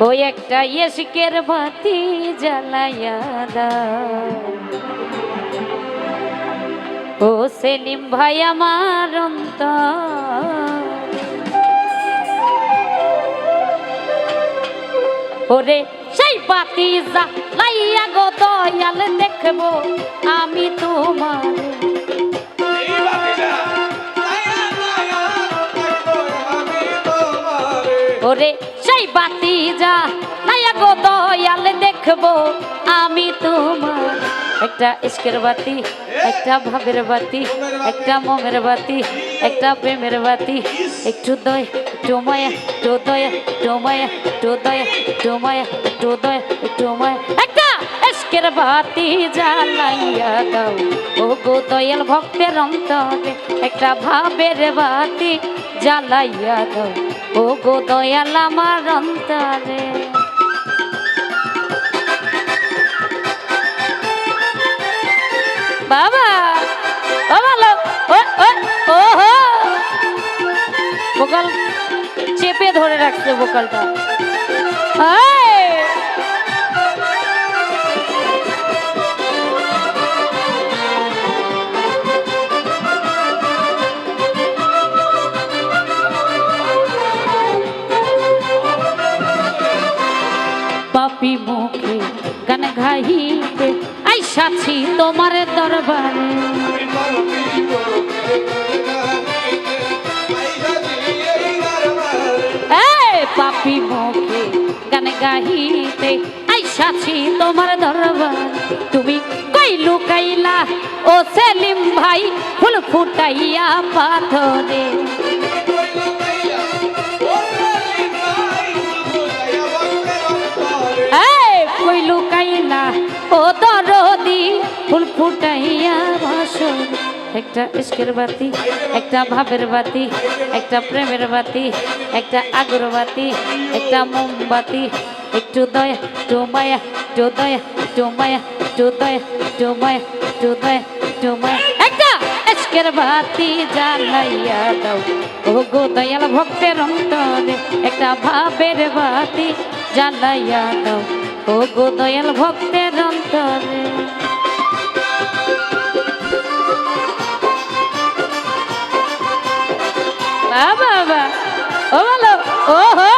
ওই একটা ইশকের বাতি জ্বালাইয়া দাও ও সেলিম ভাই আমার অন্তর ওরে সেই বাতি জ্বালাইয়া গো দয়াল দেখবো আমি তোমার ওরে সেই বাতি জ্বালাইয়া গো দয়াল দেখবো আমি তোমার একটা ইশকের বাতি একটা ভাবের বাতি একটা মমের বাতি একটা প্রেমের বাতি একটু দয়া একটু মায়া একটু দয়া একটু মায়া একটু দয়া একটু মায়া একটু দয়া একটু মায়া একটা ইশকের বাতি জ্বালাইয়া দাও ও গো দয়াল ভক্তের অন্তরে একটা ভাবের বাতি জ্বালাইয়া দাও ও গো দয়াল আমার অন্তরে বাবা বাবা লোক ওহো ভোকাল চেপে ধরে রাখছে ভোকালটা পাপি মুখে গান গাইতে আইসাছি তোমার দরবারে পাপি মুখে গান গাইতে আইসাছি তোমার দরবার তুমি কই লুকাইলা ও সেলিম ভাই ফুল ফুটাইয়া পাথরে কই লুকাইলা ও দরদি ফুল ফুটাইয়া বাসর একটা ইশকের বাতি একটা ভাবের বাতি একটা প্রেমের বাতি একটা আগরবাতি একটা মোমবাতি একটু দয়া একটু মায়া একটু দয়া একটু মায়া একটু দয়া একটু মায়া একটু দয়া একটু মায়া একটা ইশকের বাতি জ্বালাইয়া দাও ও গো দয়াল ভক্তের অন্তরে একটা ভাবের বাতি জ্বালাইয়া দাও ও গো দয়াল ভক্তের অন্তরে বাবা ও বলো ওহো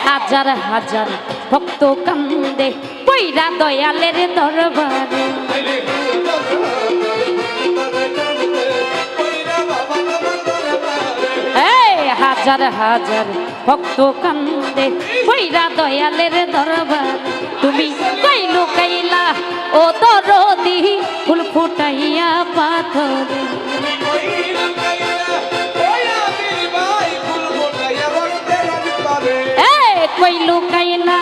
হাজার হাজার ভক্ত কান্দে পইরা দয়ালের দরবারে হাজার হাজার ভক্ত কান্দে পইরা দয়ালের দরবার তুমি কই লুকাইলা ও দরদি ফুল ফুটাইয়া পাথরে কই লুকাইলা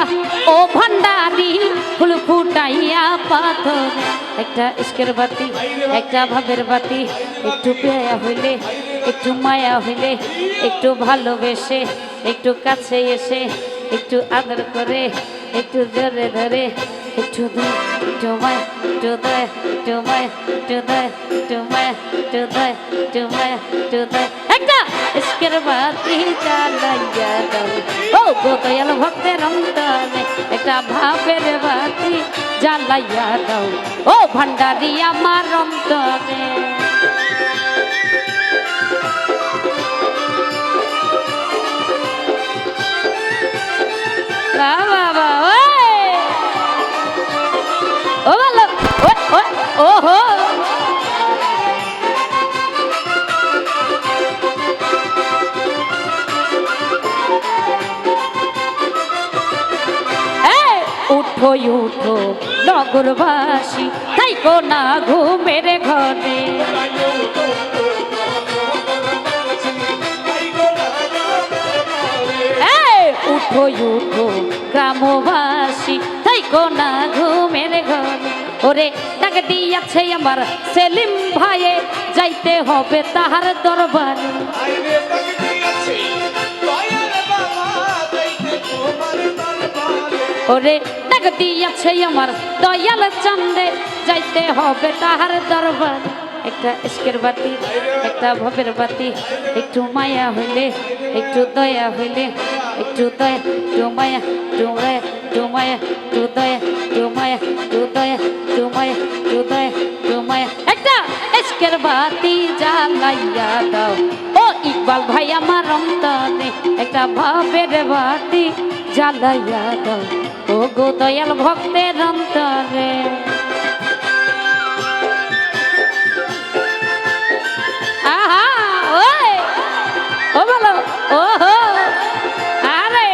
ও ভান্ডারি ফুল ফুটাইয়া পাথরে একটা ইশকের বাতি একটা ভাবের বাতি একটু পেয়া হইলে একটু মায়া হইলে একটু ভালোবেসে একটু কাছে এসে একটু আদর করে একটু ধরে ধরে একটু একটু মায়া একটু দয়া একটু মায়া একটু দয়া একটু মায়া একটু দয়া একটু মায়া একটু দয়া একটা ইশকের বাতি জ্বালাইয়া দাও ও গো দয়াল ভক্তের অন্তরে একটা ভাবের বাতি জ্বালাইয়া দাও ও ভান্ডারি আমার অন্তরে বাবা ও বলো ওহো উঠো উঠো নগরবাসী তাই কোনা ঘুমের ঘরে উঠো উঠো গ্রামবাসী তাই কোনা ঘুমের ঘরে ওরে ডাক দিয়াছে আমার সেলিম ভাইয়ে যাইতে হবে তাহার দরবারে আইরে ডাক দিয়াছে দয়াল বাবা যাইতে তোমার দরবারে ওরে ডাক দিয়াছে আমার দয়াল চান্দে যাইতে হবে তাহার দরবারে একটা ইশকের বাতি একটা ভবের বাতি একটু মায়া হইলে একটু দয়া হইলে একটু দয়া একটু মায়া একটু মায়া একটু মায়া একটু দয়া একটু মায়া একটু দয়া একটু মায়া একটু দয়া একটু মায়া একটা ইশকের বাতি জ্বালাইয়া দাও ও ইকবাল ভাই আমার অন্তরে একটা ভবের বাতি জ্বালাইয়া দাও ও গো দয়াল ভক্তের অন্তরে আহা ওই ও বলো ওহো আরে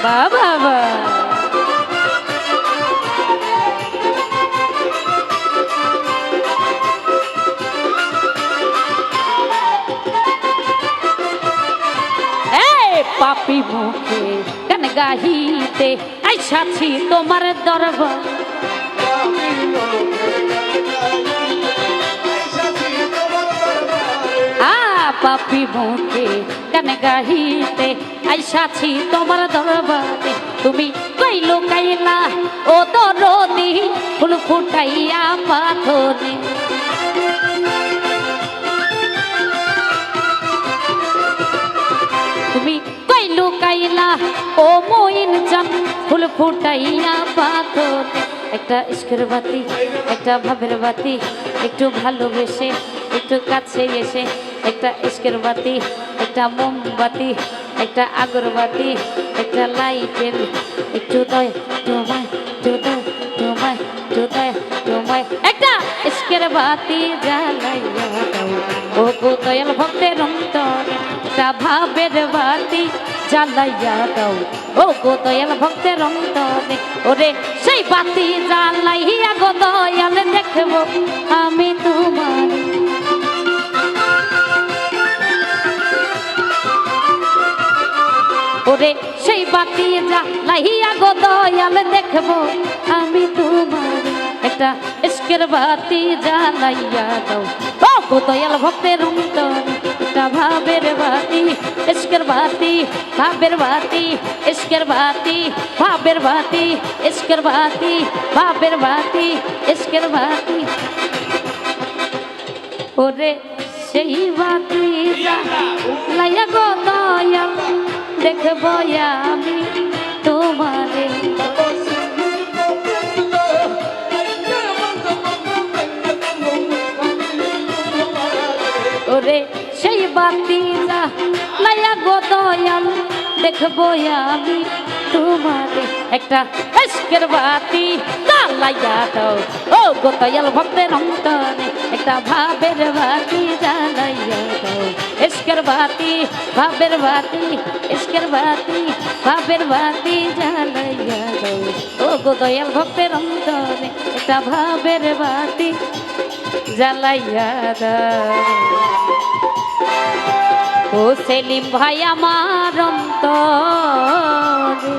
বাবা বাবা পাপি মুখে গান গাহিতে আইসাছি তোমার দরবার পাপি মুখে গান গাহিতে আইসাছি তোমার দরবারে তুমি কইলো কাইলা ও দরদি ফুল ফুটাইয়া পাথরে তুমি কইলো কাইলা ও মইন জান ফুল ফুটাইয়া পাথরে একটা ইশকের বাতি একটা ভাবের বাতি একটু ভালোবেসে একটু কাছে এসে একটা ইশকের বাতি একটা মোমবাতি একটা আগরবাতি একটা লাইটের একটু দয় তোমায় একটু দয় তোমায় একটু দয় তোমায় একটা ইশকের বাতি জ্বালাইয়া দাও ও গো দয়াল ভক্তের অন্তরে একটা ভাবের বাতি জ্বালাইয়া দাও ও গো দয়াল ভক্তের অন্তরে ওরে সেই বাতি জ্বালাইয়া গো দয়াল দেখবো আমি তোমার ওরে সেই বাতি জ্বালাইয়া গো দয়াল দেখবো আমি তোমার একটা ইশকের বাতি জ্বালাইয়া দাও ও গো দয়াল ভক্তের অন্তরে একটা ভাবের বাতি ইশকের বাতি ভাবের বাতি ইশকের বাতি ভাবের বাতি ইশকের বাতি ভাবের বাতি ইশকের বাতি ওরে সেই বাতি জ্বালাইয়া গো দয়াল দেখবো আমি তোমারে ওরে সেই বাতি জ্বালাইয়া গো দয়াল দেখবো আমি তোমারে একটা ইশকের বাতি জ্বালাইয়া দাও ও গো দয়াল ভক্তের অন্তরে একটা ভাবের বাতি জ্বালাইয়া দাও ইশকের বাতি ভাবের বাতি ইশকের বাতি ভাবের বাতি জ্বালাইয়া দাও ও গো দয়াল ভক্তের অন্তরে একটা ভাবের বাতি জ্বালাইয়া দাও ও সেলিম ভাই আমার অন্তরে